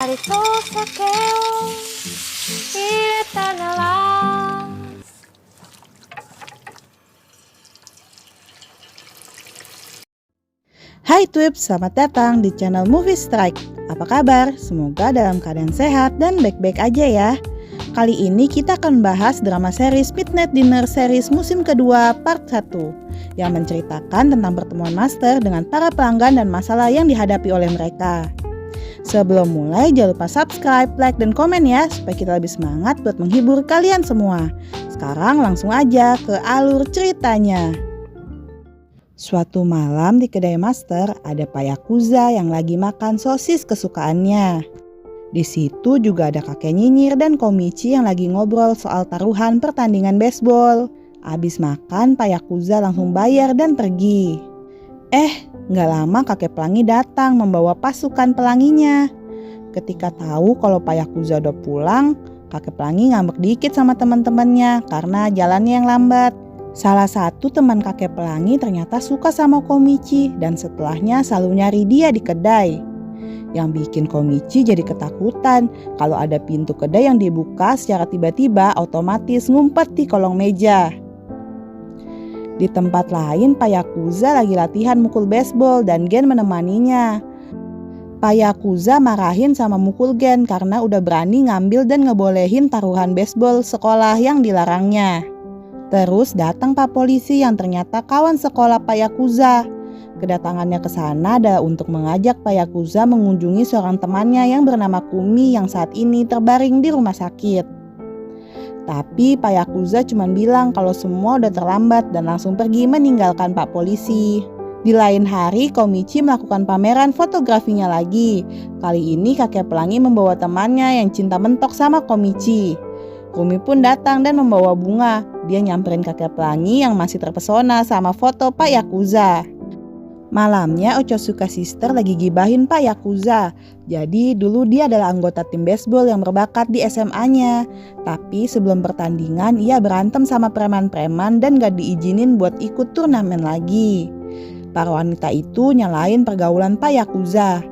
りと酒を入れたなら Hai Twip, selamat datang di channel Movie Strike. Apa kabar? Semoga dalam keadaan sehat dan baik-baik aja ya. Kali ini kita akan bahas drama series Midnight Dinner series musim kedua part 1 yang menceritakan tentang pertemuan Master dengan para pelanggan dan masalah yang dihadapi oleh mereka. Sebelum mulai, jangan lupa subscribe, like, dan komen ya supaya kita lebih semangat buat menghibur kalian semua. Sekarang langsung aja ke alur ceritanya. Suatu malam di kedai Master ada Pak Yakuza yang lagi makan sosis kesukaannya. Di situ juga ada kakek nyinyir dan Komichi yang lagi ngobrol soal taruhan pertandingan baseball. Abis makan, Pak Yakuza langsung bayar dan pergi. Nggak lama kakek pelangi datang membawa pasukan pelanginya. Ketika tahu kalau Pak Yakuza udah pulang, kakek pelangi ngambek dikit sama teman-temannya karena jalannya yang lambat. Salah satu teman kakek pelangi ternyata suka sama Komichi dan setelahnya selalu nyari dia di kedai. Yang bikin Komichi jadi ketakutan kalau ada pintu kedai yang dibuka secara tiba-tiba otomatis ngumpet di kolong meja. Di tempat lain, Pak Yakuza lagi latihan mukul baseball dan Gen menemaninya. Pak Yakuza marahin sama mukul Gen karena udah berani ngambil dan ngebolehin taruhan baseball sekolah yang dilarangnya. Terus datang Pak Polisi yang ternyata kawan sekolah Pak Yakuza. Kedatangannya ke sana adalah untuk mengajak Pak Yakuza mengunjungi seorang temannya yang bernama Kumi yang saat ini terbaring di rumah sakit. Tapi Pak Yakuza cuma bilang kalau semua udah terlambat dan langsung pergi meninggalkan Pak Polisi. Di lain hari, Komichi melakukan pameran fotografinya lagi. Kali ini kakek pelangi membawa temannya yang cinta mentok sama Komichi. Kumi pun datang dan membawa bunga. Dia nyamperin kakek pelangi yang masih terpesona sama foto Pak Yakuza. Malamnya Otsutsuki Sister lagi gibahin Pak Yakuza. Jadi dulu dia adalah anggota tim baseball yang berbakat di SMA-nya. Tapi sebelum pertandingan ia berantem sama preman-preman dan gak diizinin buat ikut turnamen lagi. Para wanita itu nyalain pergaulan Pak Yakuza.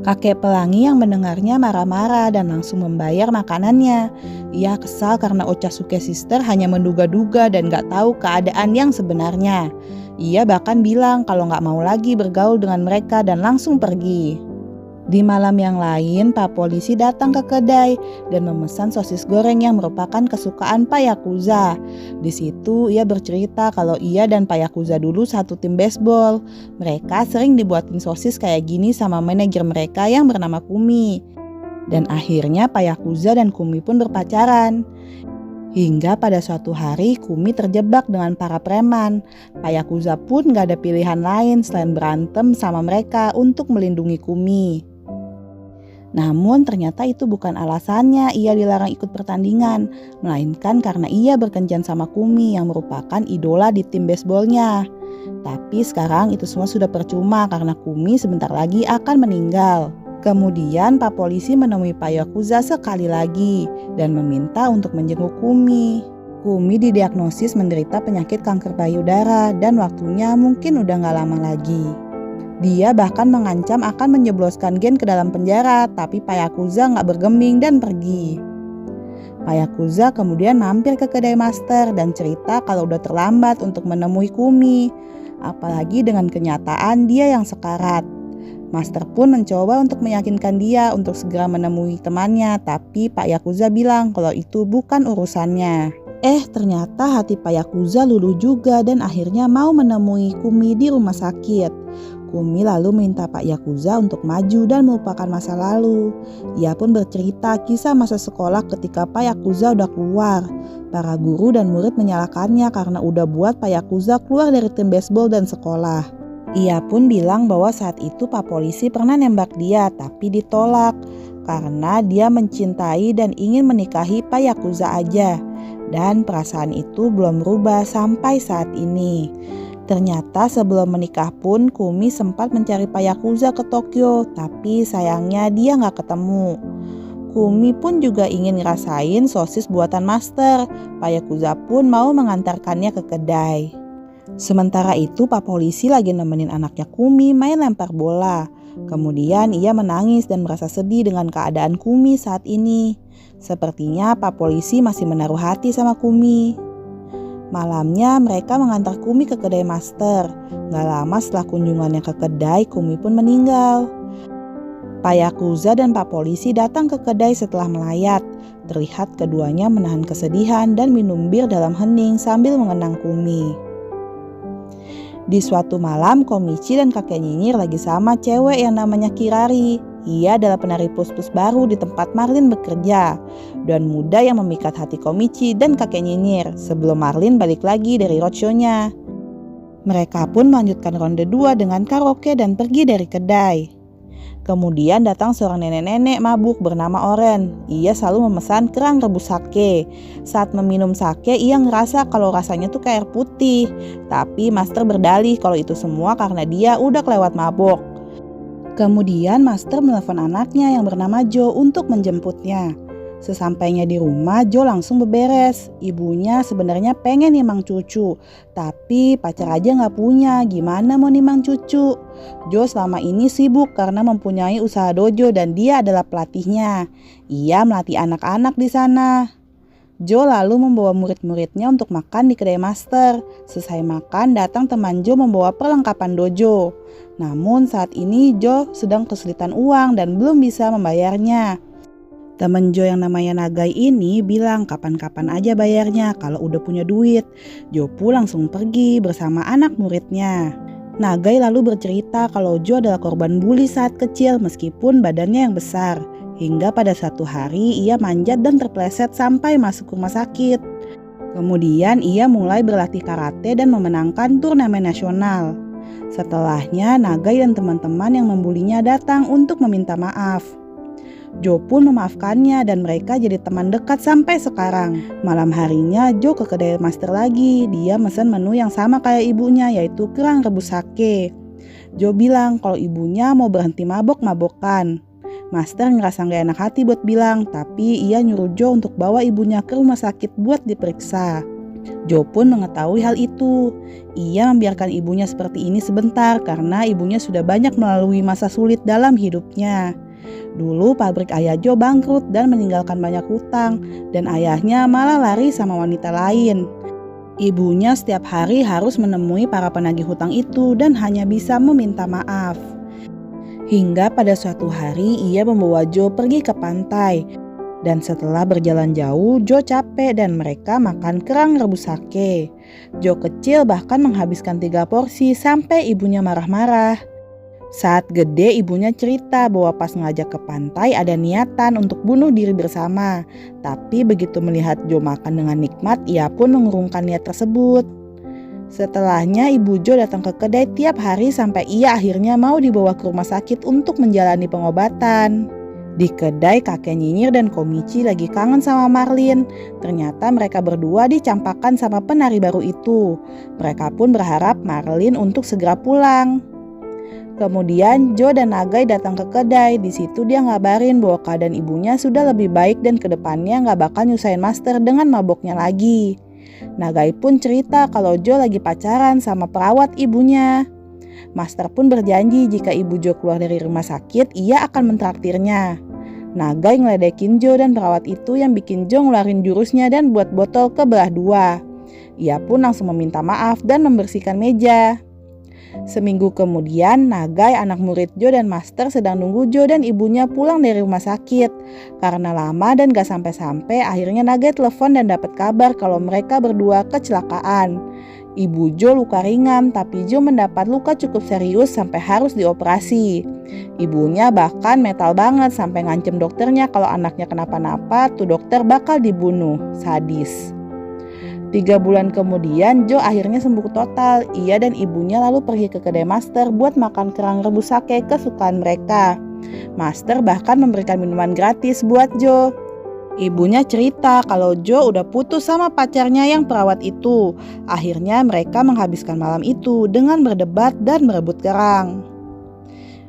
Kakek pelangi yang mendengarnya marah-marah dan langsung membayar makanannya. Ia kesal karena Otsutsuki Sister hanya menduga-duga dan gak tahu keadaan yang sebenarnya. Ia bahkan bilang kalau gak mau lagi bergaul dengan mereka dan langsung pergi. Di malam yang lain, Pak Polisi datang ke kedai dan memesan sosis goreng yang merupakan kesukaan Pak Yakuza. Di situ ia bercerita kalau ia dan Pak Yakuza dulu satu tim baseball. Mereka sering dibuatin sosis kayak gini sama manajer mereka yang bernama Kumi. Dan akhirnya Pak Yakuza dan Kumi pun berpacaran. Hingga pada suatu hari Kumi terjebak dengan para preman. Pak Yakuza pun gak ada pilihan lain selain berantem sama mereka untuk melindungi Kumi. Namun ternyata itu bukan alasannya ia dilarang ikut pertandingan, melainkan karena ia berkencan sama Kumi yang merupakan idola di tim baseballnya. Tapi sekarang itu semua sudah percuma karena Kumi sebentar lagi akan meninggal. Kemudian Pak Polisi menemui Pak Yakuza sekali lagi dan meminta untuk menjenguk Kumi. Kumi didiagnosis menderita penyakit kanker payudara dan waktunya mungkin udah gak lama lagi. Dia bahkan mengancam akan menjebloskan Gen ke dalam penjara, tapi Pak Yakuza gak bergeming dan pergi. Pak Yakuza kemudian mampir ke kedai Master dan cerita kalau udah terlambat untuk menemui Kumi. Apalagi dengan kenyataan dia yang sekarat. Master pun mencoba untuk meyakinkan dia untuk segera menemui temannya, tapi Pak Yakuza bilang kalau itu bukan urusannya. Ternyata hati Pak Yakuza luluh juga dan akhirnya mau menemui Kumi di rumah sakit. Kumi lalu minta Pak Yakuza untuk maju dan melupakan masa lalu. Ia pun bercerita kisah masa sekolah ketika Pak Yakuza udah keluar. Para guru dan murid menyalahkannya karena udah buat Pak Yakuza keluar dari tim baseball dan sekolah. Ia pun bilang bahwa saat itu Pak Polisi pernah nembak dia tapi ditolak karena dia mencintai dan ingin menikahi Pak Yakuza aja. Dan perasaan itu belum berubah sampai saat ini. Ternyata sebelum menikah pun Kumi sempat mencari Pak Yakuza ke Tokyo, tapi sayangnya dia gak ketemu. Kumi pun juga ingin ngerasain sosis buatan Master. Pak Yakuza pun mau mengantarkannya ke kedai. Sementara itu Pak Polisi lagi nemenin anaknya Kumi main lempar bola. Kemudian ia menangis dan merasa sedih dengan keadaan Kumi saat ini. Sepertinya Pak Polisi masih menaruh hati sama Kumi. Malamnya mereka mengantar Kumi ke kedai Master. Gak lama setelah kunjungannya ke kedai, Kumi pun meninggal. Pak Yakuza dan Pak Polisi datang ke kedai setelah melayat. Terlihat keduanya menahan kesedihan dan minum bir dalam hening sambil mengenang Kumi. Di suatu malam, Komichi dan kakek nyinyir lagi sama cewek yang namanya Kirari. Ia adalah penari pus-pus baru di tempat Marlin bekerja. Dan muda yang memikat hati Komichi dan kakek nyinyir sebelum Marlin balik lagi dari roadshow-nya. Mereka pun melanjutkan ronde 2 dengan karaoke dan pergi dari kedai. Kemudian datang seorang nenek-nenek mabuk bernama Oren. Ia selalu memesan kerang rebus sake. Saat meminum sake, ia ngerasa kalau rasanya tuh kayak air putih. Tapi Master berdalih kalau itu semua karena dia udah kelewat mabuk. Kemudian Master menelepon anaknya yang bernama Jo untuk menjemputnya. Sesampainya di rumah, Jo langsung beberes. Ibunya sebenarnya pengen nimang cucu, tapi pacar aja gak punya, gimana mau nimang cucu? Jo selama ini sibuk karena mempunyai usaha dojo dan dia adalah pelatihnya. Ia melatih anak-anak di sana. Jo lalu membawa murid-muridnya untuk makan di kedai Master. Selesai makan, datang teman Jo membawa perlengkapan dojo. Namun saat ini Jo sedang kesulitan uang dan belum bisa membayarnya. Temen Jo yang namanya Nagai ini bilang kapan-kapan aja bayarnya kalau udah punya duit. Jo pun langsung pergi bersama anak muridnya. Nagai lalu bercerita kalau Jo adalah korban bully saat kecil meskipun badannya yang besar. Hingga pada suatu hari ia manjat dan terpleset sampai masuk rumah sakit. Kemudian ia mulai berlatih karate dan memenangkan turnamen nasional. Setelahnya Nagai dan teman-teman yang membulinya datang untuk meminta maaf. Jo pun memaafkannya dan mereka jadi teman dekat sampai sekarang. Malam harinya Jo ke kedai Master lagi. Dia mesen menu yang sama kayak ibunya, yaitu kerang rebus sake. Jo bilang kalau ibunya mau berhenti mabok-mabokan. Master ngerasa gak enak hati buat bilang, tapi ia nyuruh Jo untuk bawa ibunya ke rumah sakit buat diperiksa. Jo pun mengetahui hal itu. Ia membiarkan ibunya seperti ini sebentar karena ibunya sudah banyak melalui masa sulit dalam hidupnya. Dulu pabrik ayah Jo bangkrut dan meninggalkan banyak hutang, dan ayahnya malah lari sama wanita lain. Ibunya setiap hari harus menemui para penagih hutang itu dan hanya bisa meminta maaf. Hingga pada suatu hari ia membawa Jo pergi ke pantai. Dan setelah berjalan jauh, Jo capek dan mereka makan kerang rebus sake. Jo kecil bahkan menghabiskan 3 porsi sampai ibunya marah-marah. Saat gede ibunya cerita bahwa pas ngajak ke pantai ada niatan untuk bunuh diri bersama. Tapi begitu melihat Jo makan dengan nikmat, ia pun mengurungkan niat tersebut. Setelahnya ibu Jo datang ke kedai tiap hari sampai ia akhirnya mau dibawa ke rumah sakit untuk menjalani pengobatan. Di kedai kakek nyinyir dan Komichi lagi kangen sama Marlin. Ternyata mereka berdua dicampakkan sama penari baru itu. Mereka pun berharap Marlin untuk segera pulang. Kemudian Jo dan Nagai datang ke kedai. Di situ dia ngabarin bahwa keadaan ibunya sudah lebih baik dan kedepannya gak bakal nyusahin Master dengan maboknya lagi. Nagai pun cerita kalau Jo lagi pacaran sama perawat ibunya. Master pun berjanji jika ibu Jo keluar dari rumah sakit, ia akan mentraktirnya. Nagai ngeledekin Jo dan perawat itu yang bikin Jo ngeluarin jurusnya dan buat botol kebelah 2. Ia pun langsung meminta maaf dan membersihkan meja. Seminggu kemudian, Nagai, anak murid Jo dan Master sedang nunggu Jo dan ibunya pulang dari rumah sakit. Karena lama dan gak sampai-sampai, akhirnya Nagai telepon dan dapat kabar kalau mereka berdua kecelakaan. Ibu Jo luka ringan, tapi Jo mendapat luka cukup serius sampai harus dioperasi. Ibunya bahkan metal banget sampai ngancem dokternya kalau anaknya kenapa-napa, tuh dokter bakal dibunuh. Sadis. 3 bulan kemudian Jo akhirnya sembuh total. Ia dan ibunya lalu pergi ke kedai Master buat makan kerang rebus sake kesukaan mereka. Master bahkan memberikan minuman gratis buat Jo. Ibunya cerita kalau Jo udah putus sama pacarnya yang perawat itu. Akhirnya mereka menghabiskan malam itu dengan berdebat dan berebut kerang.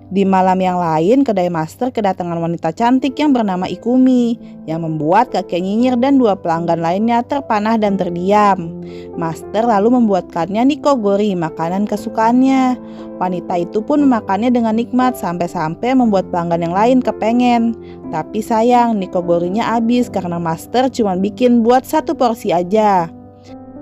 Di malam yang lain, kedai master kedatangan wanita cantik yang bernama Ikumi yang membuat kakek nyinyir dan dua pelanggan lainnya terpanah dan terdiam. Master lalu membuatkannya nikogori, makanan kesukaannya. Wanita itu pun memakannya dengan nikmat sampai-sampai membuat pelanggan yang lain kepengen. Tapi sayang, nikogorinya habis karena master cuma bikin buat satu porsi aja.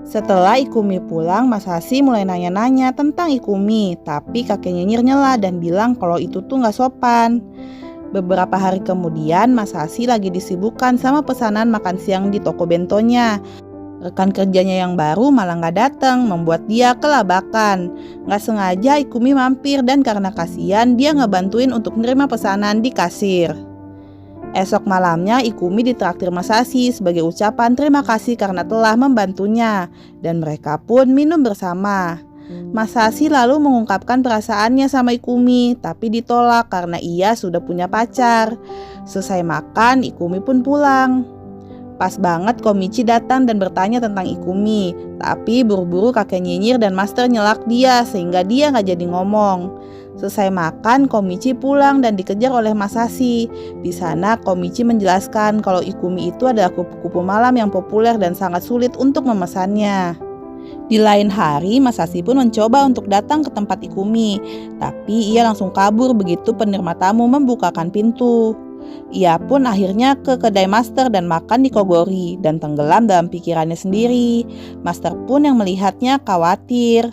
Setelah Ikumi pulang, Masashi mulai nanya-nanya tentang Ikumi, tapi kakek nyinyir nyela dan bilang kalau itu tuh gak sopan. Beberapa hari kemudian, Masashi lagi disibukkan sama pesanan makan siang di toko bentonya. Rekan kerjanya yang baru malah gak datang, membuat dia kelabakan. Gak sengaja Ikumi mampir dan karena kasihan dia ngebantuin untuk menerima pesanan di kasir. Esok malamnya Ikumi ditraktir Masashi sebagai ucapan terima kasih karena telah membantunya dan mereka pun minum bersama. Masashi lalu mengungkapkan perasaannya sama Ikumi tapi ditolak karena ia sudah punya pacar. Selesai makan, Ikumi pun pulang. Pas banget Komichi datang dan bertanya tentang Ikumi, tapi buru-buru kakek nyinyir dan master nyelak dia sehingga dia gak jadi ngomong. Selesai makan, Komichi pulang dan dikejar oleh Masashi. Di sana Komichi menjelaskan kalau Ikumi itu adalah kupu-kupu malam yang populer dan sangat sulit untuk memesannya. Di lain hari, Masashi pun mencoba untuk datang ke tempat Ikumi, tapi ia langsung kabur begitu penerima tamu membukakan pintu. Ia pun akhirnya ke kedai master dan makan nikogori dan tenggelam dalam pikirannya sendiri. Master pun yang melihatnya khawatir.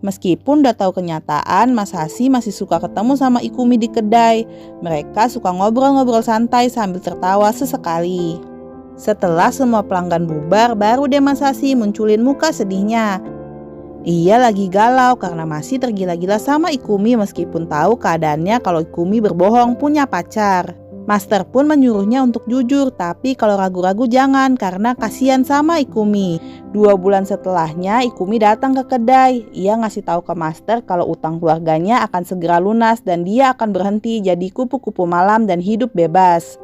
Meskipun udah tahu kenyataan, Masashi masih suka ketemu sama Ikumi di kedai. Mereka suka ngobrol-ngobrol santai sambil tertawa sesekali. Setelah semua pelanggan bubar, baru deh Masashi munculin muka sedihnya. Ia lagi galau karena masih tergila-gila sama Ikumi meskipun tahu keadaannya kalau Ikumi berbohong punya pacar. Master pun menyuruhnya untuk jujur, tapi kalau ragu-ragu jangan karena kasihan sama Ikumi. 2 bulan setelahnya Ikumi datang ke kedai. Ia ngasih tahu ke Master kalau utang keluarganya akan segera lunas dan dia akan berhenti jadi kupu-kupu malam dan hidup bebas.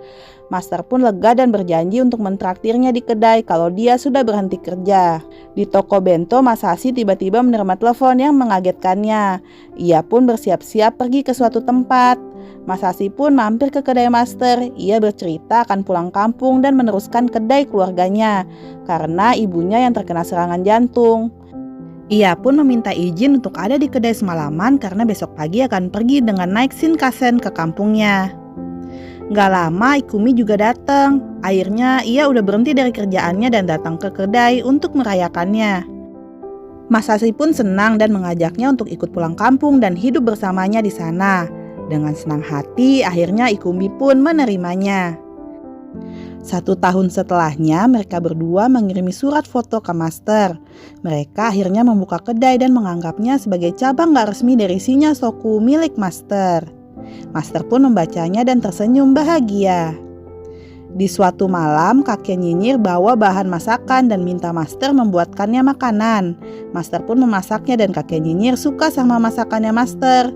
Master pun lega dan berjanji untuk mentraktirnya di kedai kalau dia sudah berhenti kerja. Di toko bento, Masashi tiba-tiba menerima telepon yang mengagetkannya. Ia pun bersiap-siap pergi ke suatu tempat. Masashi pun mampir ke kedai Master. Ia bercerita akan pulang kampung dan meneruskan kedai keluarganya karena ibunya yang terkena serangan jantung. Ia pun meminta izin untuk ada di kedai semalaman karena besok pagi akan pergi dengan naik Shinkansen ke kampungnya. Gak lama Ikumi juga datang. Akhirnya ia udah berhenti dari kerjaannya dan datang ke kedai untuk merayakannya. Masashi pun senang dan mengajaknya untuk ikut pulang kampung dan hidup bersamanya di sana. Dengan senang hati, akhirnya Ikumi pun menerimanya. 1 tahun setelahnya, mereka berdua mengirimi surat foto ke Master. Mereka akhirnya membuka kedai dan menganggapnya sebagai cabang gak resmi dari Shinya Soku milik Master. Master pun membacanya dan tersenyum bahagia. Di suatu malam, kakek nyinyir bawa bahan masakan dan minta Master membuatkannya makanan. Master pun memasaknya dan kakek nyinyir suka sama masakannya Master.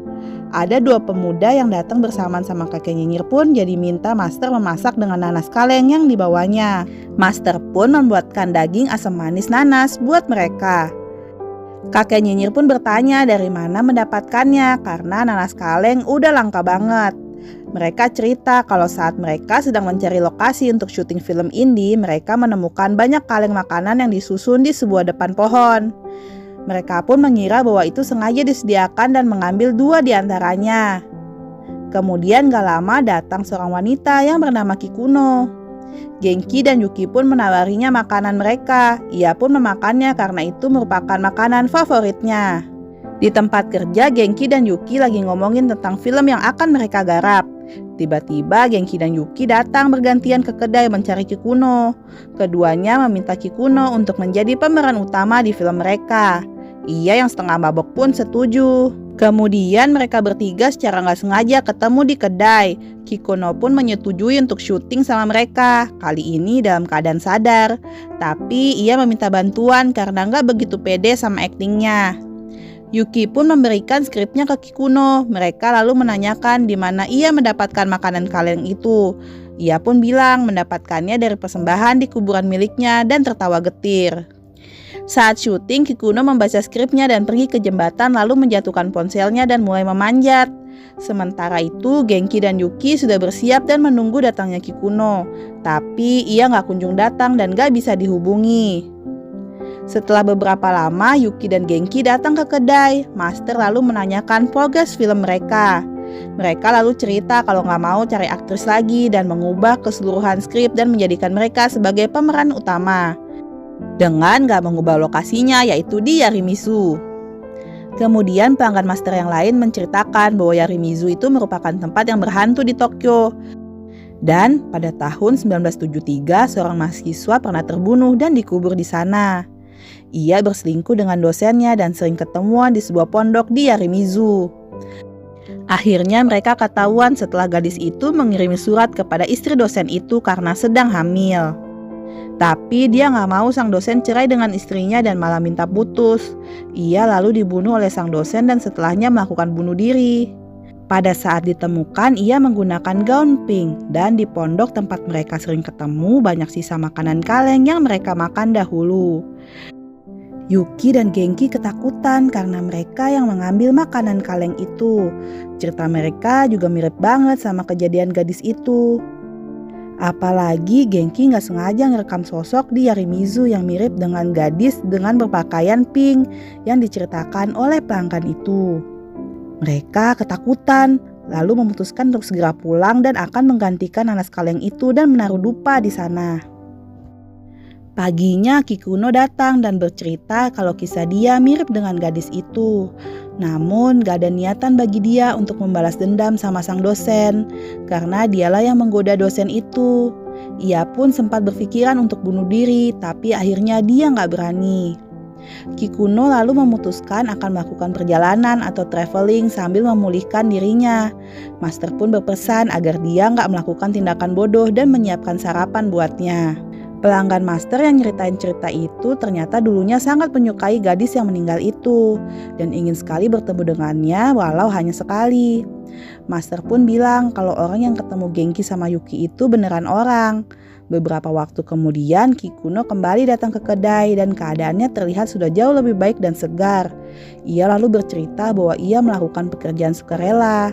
Ada 2 pemuda yang datang bersamaan sama kakek nyinyir pun jadi minta Master memasak dengan nanas kaleng yang dibawanya. Master pun membuatkan daging asam manis nanas buat mereka. Kakek nyinyir pun bertanya dari mana mendapatkannya karena nanas kaleng udah langka banget. Mereka cerita kalau saat mereka sedang mencari lokasi untuk syuting film indie, mereka menemukan banyak kaleng makanan yang disusun di sebuah depan pohon. Mereka pun mengira bahwa itu sengaja disediakan dan mengambil 2 di antaranya. Kemudian gak lama datang seorang wanita yang bernama Kikuno. Genki dan Yuki pun menawarinya makanan mereka. Ia pun memakannya karena itu merupakan makanan favoritnya. Di tempat kerja, Genki dan Yuki lagi ngomongin tentang film yang akan mereka garap. Tiba-tiba Genki dan Yuki datang bergantian ke kedai mencari Kikuno. Keduanya meminta Kikuno untuk menjadi pemeran utama di film mereka. Ia yang setengah mabok pun setuju. Kemudian mereka bertiga secara gak sengaja ketemu di kedai. Kikuno pun menyetujui untuk syuting sama mereka, kali ini dalam keadaan sadar. Tapi ia meminta bantuan karena gak begitu pede sama aktingnya. Yuki pun memberikan skripnya ke Kikuno. Mereka lalu menanyakan di mana ia mendapatkan makanan kaleng itu. Ia pun bilang mendapatkannya dari persembahan di kuburan miliknya dan tertawa getir. Saat syuting, Kikuno membaca skripnya dan pergi ke jembatan lalu menjatuhkan ponselnya dan mulai memanjat. Sementara itu, Genki dan Yuki sudah bersiap dan menunggu datangnya Kikuno. Tapi ia gak kunjung datang dan gak bisa dihubungi. Setelah beberapa lama, Yuki dan Genki datang ke kedai. Master lalu menanyakan progres film mereka. Mereka lalu cerita kalau gak mau cari aktris lagi dan mengubah keseluruhan skrip dan menjadikan mereka sebagai pemeran utama. Dengan gak mengubah lokasinya, yaitu di Yarimizu. Kemudian pelanggan master yang lain menceritakan bahwa Yarimizu itu merupakan tempat yang berhantu di Tokyo. Dan pada tahun 1973 seorang mahasiswa pernah terbunuh dan dikubur di sana. Ia berselingkuh dengan dosennya dan sering ketemuan di sebuah pondok di Yarimizu. Akhirnya mereka ketahuan setelah gadis itu mengirim surat kepada istri dosen itu karena sedang hamil. Tapi dia gak mau sang dosen cerai dengan istrinya dan malah minta putus. Ia lalu dibunuh oleh sang dosen dan setelahnya melakukan bunuh diri. Pada saat ditemukan, ia menggunakan gaun pink dan di pondok tempat mereka sering ketemu banyak sisa makanan kaleng yang mereka makan dahulu. Yuki dan Genki ketakutan karena mereka yang mengambil makanan kaleng itu. Cerita mereka juga mirip banget sama kejadian gadis itu. Apalagi Genki gak sengaja ngerekam sosok di Yarimizu yang mirip dengan gadis dengan berpakaian pink yang diceritakan oleh pelanggan itu. Mereka ketakutan, lalu memutuskan untuk segera pulang dan akan menggantikan nanas kaleng itu dan menaruh dupa di sana. Paginya Kikuno datang dan bercerita kalau kisah dia mirip dengan gadis itu. Namun gak ada niatan bagi dia untuk membalas dendam sama sang dosen, karena dialah yang menggoda dosen itu. Ia pun sempat berpikiran untuk bunuh diri, tapi akhirnya dia gak berani. Kikuno lalu memutuskan akan melakukan perjalanan atau traveling sambil memulihkan dirinya. Master pun berpesan agar dia gak melakukan tindakan bodoh dan menyiapkan sarapan buatnya. Pelanggan master yang nyeritain cerita itu ternyata dulunya sangat menyukai gadis yang meninggal itu dan ingin sekali bertemu dengannya walau hanya sekali. Master pun bilang kalau orang yang ketemu Genki sama Yuki itu beneran orang. Beberapa waktu kemudian Kikuno kembali datang ke kedai dan keadaannya terlihat sudah jauh lebih baik dan segar. Ia lalu bercerita bahwa ia melakukan pekerjaan sukarela.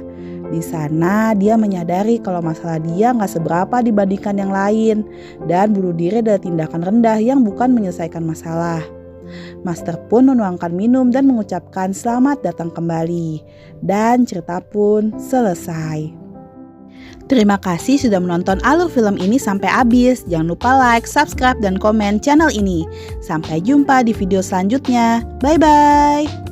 Di sana dia menyadari kalau masalah dia gak seberapa dibandingkan yang lain dan bunuh diri adalah tindakan rendah yang bukan menyelesaikan masalah. Master pun menuangkan minum dan mengucapkan selamat datang kembali dan cerita pun selesai. Terima kasih sudah menonton alur film ini sampai habis. Jangan lupa like, subscribe, dan komen channel ini. Sampai jumpa di video selanjutnya. Bye-bye.